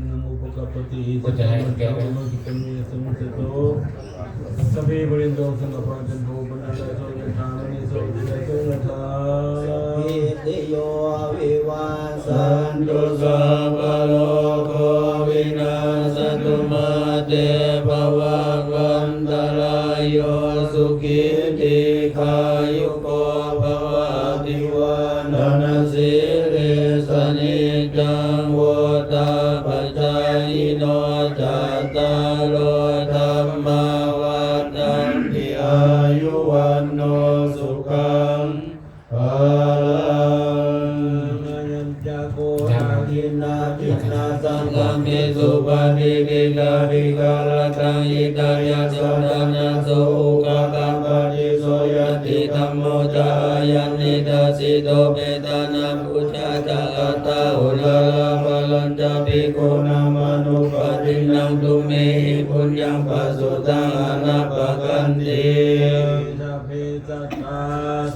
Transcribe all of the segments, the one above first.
namo pagkapati sa pagkakama kitami sumusato sabi barindo sa napatin po panala sa yatani sa ulilato nata Itiyo vivasantu sabaloko vinasatu mate bhavagantarayo sukhiti kayuko bhavati vananasiri sanijang vota pacayino cattaro dhamma vadanti ayuvanno sukhang Subhani Vigari Galatang Idaya Sadana Soka Kapadi Soyati Tammo Jayani Dasito Bedana Puja Jalata Ulala Balanja Bikuna Manupadinang Tumehi Punyang Pasutang Anapakanti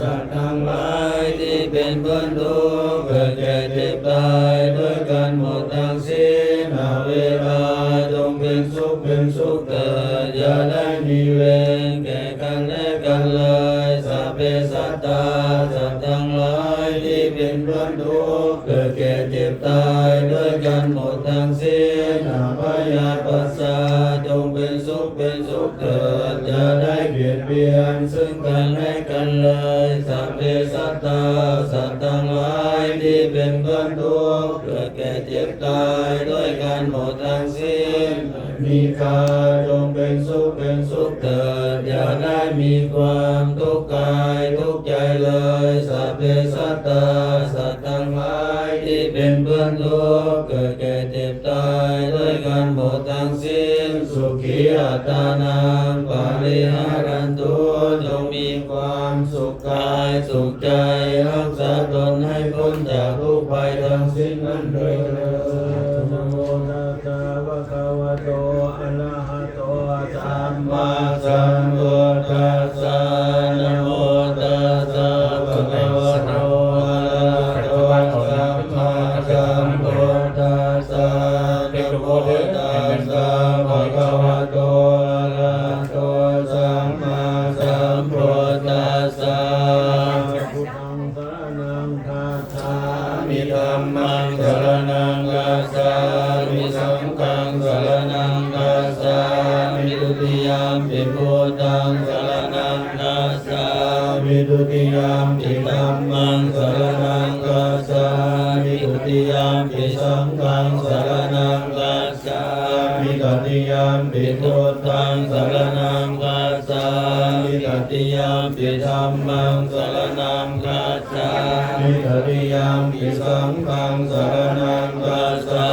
สัตว์ทั้งหลายที่เป็นเพื่อนทุกข์เกิดแก่เจ็บตายด้วยกันหมดทั้งสิ้นเวลาจงเป็นสุขเถิดอย่าได้มีเวรแก่กันและกันเลยสัพเพสัตตาสัตว์ทั้งหลายที่เป็นเพื่อนทุกข์เกิดแก่เจ็บตายด้วยกันหมดทั้งสิ้นพยาปัสสะจงเป็นสุขเถิดอย่าได้เบียดเบียนซึ่งกันและกันเลยสัพเพสัตตาสัตว์ทั้งหลายที่เป็นเพื่อนทุกข์เกิดแก่เจ็บตายด้วยกันหมดทั้งสิ้นมีกายจงเป็นสุขเถิดอย่าได้มีความทุกข์กายทุกข์ใจเลยสัพเพสัตตาสัตว์ทั้งหลายที่เป็นเพื่อนทุกข์เกิดแก่เจ็บตายด้วยกันหมดทั้งสิ้นสุขีอัตตานังปาริหารันตุจงมีความสุขกายสุขใจรักษาตนให้พ้นจากทุกข์ภัยทั้งสิ้นนั้นโดยเถิดนะโมตัสสะภะคะวะโตอะระหะโตสัมมาสัมพุทธัสสะนะโมตัสสะภะคะวะโตอะระหะโตสัมมาสัมพุทธัสสะนะโมตัสสะภะคะวะโตอะระหะโตสัมมาสัมพุทธัสสะพุทธังสรณังคัจฉามิธัมมังสรณังคัจฉามิสังฆังสรณังคัจฉามิทุติยามปิพุทธังสรณังคัจฉามิทุติยามปิธัมมังสรณังคัจฉามิทุติยามปิสังฆังสรณังคัจฉามิตติยามปิพุทธังสรณังคัจฉามิตติยามปิธัมมังสรณังคัจฉามิตติยามปิสังฆังสรณังคัจฉา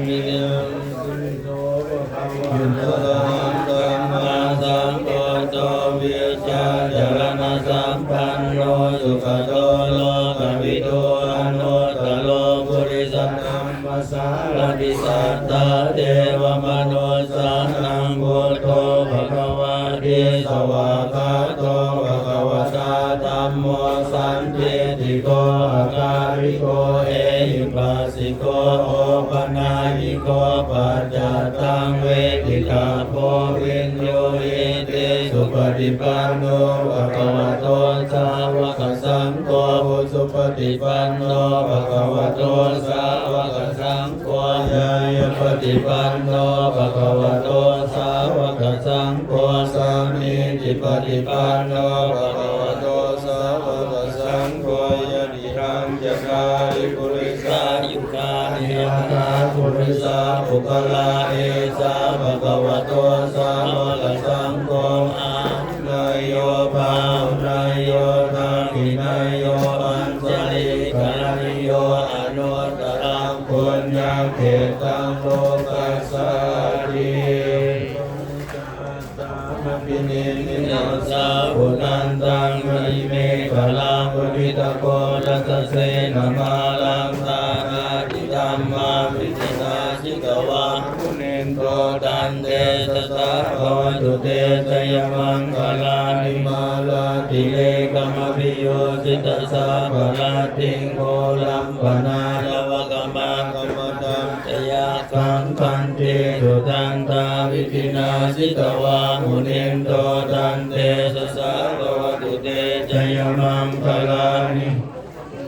มิยุนตสัมมาสัมพุทโธวิชชาจารณะสัมปันโนสุขโตโลกวิทูอนุตตโลปุริสนัมมัสสารติสัตตาเทวมนุสสานังพุทโธภควาทิสวากขาโตภควตาธัมโมสันติติโกอาการิโกเอหิปัสสิโกโอปนายิโกปัจจตังเวทิตาโพวินโยหิติสุปฏิปันโนภควโตสาวกสังโฆสุปฏิปันโนภควโตสาวกสังโฆยายปฏิปันโนภควโตสาวกสังโฆสามีจิปฏิปันโนภควโตสาวกสังโฆยะดิรังจักขาริปุริสายุคานิยานาปุริสาอุปลาเอสาภควโตสาวกสังโฆอาเนยโยภานายโยทังกินายโยอัญชลิกานิโยอนุตตรังปุญญเขตังโลกัสสาริปินินิโนสาอุนันตังมิเมฆลังปุริตโกรัสเสนมาลังตานาติธัมมาวิจิตาชิกวามุเนนโตตันเตสสะภวตุเตชยมังคลานิมาลาติเลกมพิโยสิตสาภลาติงโกลัมปนาลวกมัง กรรมตังจยาคังคันเตสุตันตาวิธินาสิกวามุนินโตตันเตสสะภวตุเตจยมังคลานิ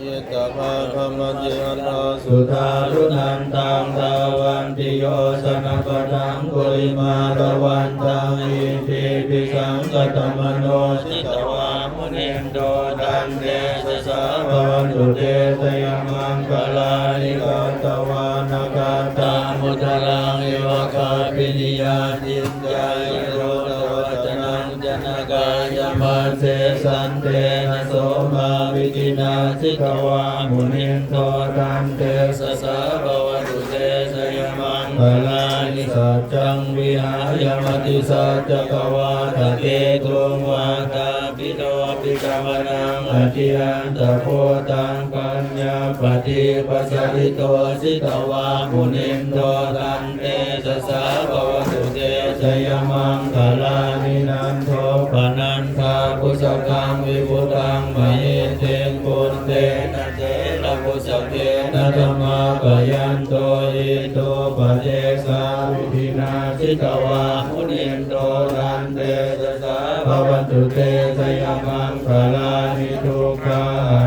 เยตภาคมเจนะสุทารุนันตังตาวันติโยสนะปะทังกุลิมาตวันตังอิติปิสังกตมโนสิตวามุนินโตตันเตสสะภวตุเตสยมังคลานิกาตวานากาตามุตลังเอวะคาปินิยาติจายโรตวัจนังจนกายมัสเสสันเตนะโสมาวิจินาสิกวามุนินโตตันเตสสะภวตุเตสยมังคลานิสัจจังวิหายมติสัจจกวาทะเกตุงวาตาปิโตปิกวนังอธิยันตโพตังปัญญาปฏิปัสสิโตสิกวามุนินโตตันเตสสะภวตุเตสยมังคลานินันโทปนันทาปุสกังวิพุตังมเหเตปุณเตนะเตนะปุสเกนะธรรมะกยันโตอิโตปะเจสาวิธินาสิกวามุนินโตตันเตสสะภวตุเตสยมังคลานิทุกขา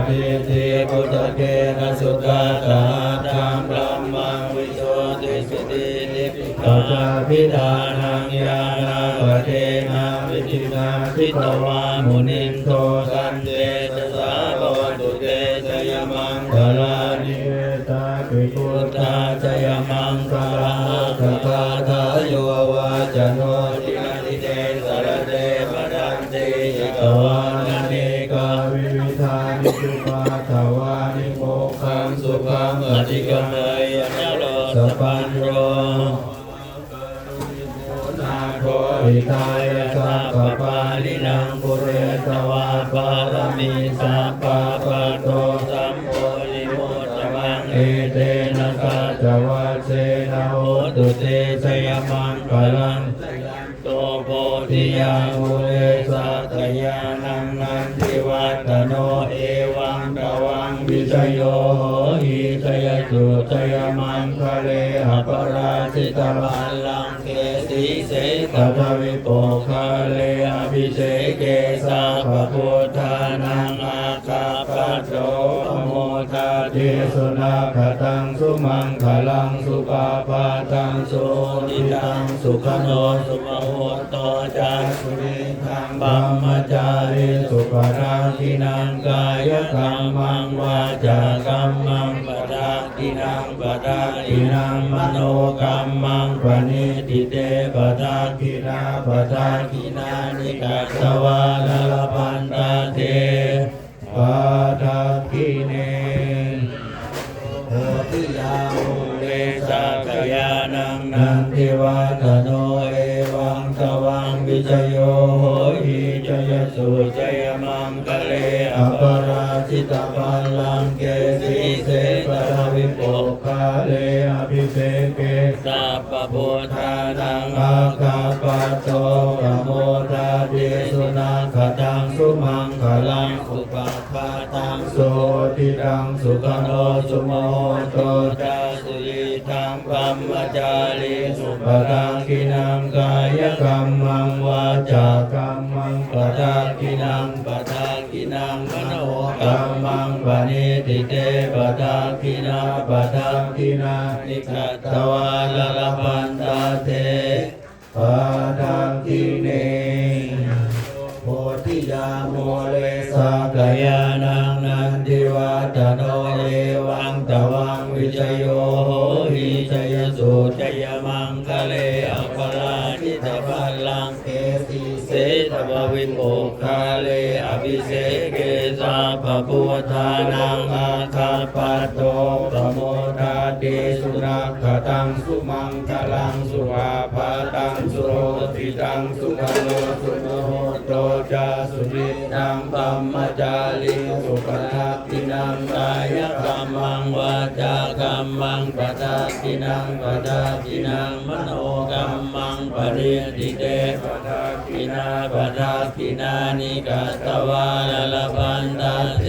ทิเตปุตเกนะสุตตาธัมรัมมังวิโสติสุตินิพิกาพิธานังญาณาปเทนะวิธินาสิกวามุนินโตตันเตสสะภวตุเตสยมังคลานิเวตาปิพุทธาสยมังคลาคคาทาโยวาจโนตินาทิเตสรเตปดันติกวานาเนกาวิวิธานิจุปาทวานิโมขังสุขังอธิกเมยนโรสปันโรนาโควิทายสัพพปาลินังปุเรตวาปารมีสัพพะปะโตสัมโพธิโมจมังเอเตนะสัจวัสเสนะโหตุเตสยมังคลังโตโพธิยามุเลสัตยานังนันทิวัตโนเอวังตวังวิจโยโหหิจยสุจยมังคะเลหปราชิตบัลลังเกสีเสตถาวิโปคาเลอภิเษเกสาภพุทธานังอาคาปัสโสโมทาเทสุนาคตังสุมังคลังสุปาปาตังสุนิตังสุขโนสุมโหโตจาสุริทังบัมมจาริสุปราคินังกายกรรมังวาจากรรมังปทาคินังปทาคินังมโนกรรมังปณิทิเตปทาคินาปทาคินานิกัสสวาลลพันตาเตปทาคิเนโหติยามุเลสักยานังนันทิวัตโนเอวังตวังวิจโยโหหิจยสุจยมังคะเลอปราชิตบัลลังเกสีเสตถาวิโปคาเลอภิเษเกสัพพพุทธานังอาคาปัสโตปโมทาเทสุนาคตังสุมังคลังสุปาปาตังโสติตังสุขโนสุโมโตจาสุริทังปัมมจาริสุปทังคินังกายกรรมังวาจากรรมังปทาคินังปทาคินังมโนกรรมังปณิทิเตปทาคินาปทาคินานิกัตตวาลลพันตาเตปทาคิเนโพธิยาโมเลสักยานังนันทิวัตโนเอวังตวังวิจโยโหหิจยสุจยมังคะเลอปราชิตบัลลังเกสีเสตถาวิโปคาเลอภิเษเกสาภพุทธานังอาคาปัสโตปโมทาเทสุนาคตังสุมังคลังสุวาภาตังสุโรติตังสุขโนสุโมโหโตจาสุริตังปัมมจาริสุปทักขินังกายกรรมังวาจากรรมังปทักขินังปทักขินังมโนกรรมังปริทิเตปทักขินาปทักขินานิกัสสวาลลพันตาเต